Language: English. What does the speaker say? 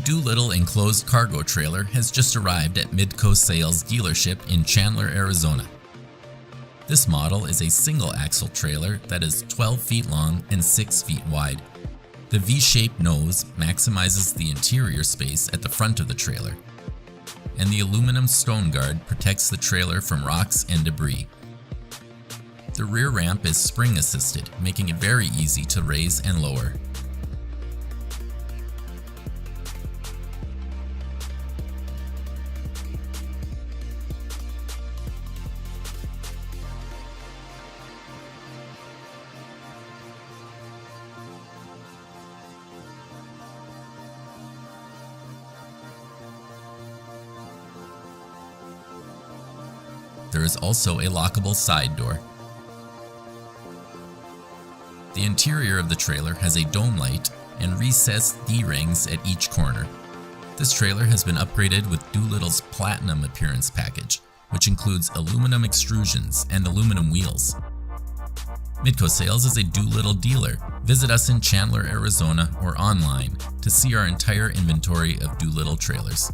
Doolittle enclosed cargo trailer has just arrived at Midco Sales dealership in Chandler, Arizona. This model is a single axle trailer that is 12 feet long and 6 feet wide. The V-shaped nose maximizes the interior space at the front of the trailer, and the aluminum stone guard protects the trailer from rocks and debris. The rear ramp is spring assisted, making it very easy to raise and lower. There is also a lockable side door. The interior of the trailer has a dome light and recessed D-rings at each corner. This trailer has been upgraded with Doolittle's Platinum Appearance Package, which includes aluminum extrusions and aluminum wheels. Midco Sales is a Doolittle dealer. Visit us in Chandler, Arizona or online to see our entire inventory of Doolittle trailers.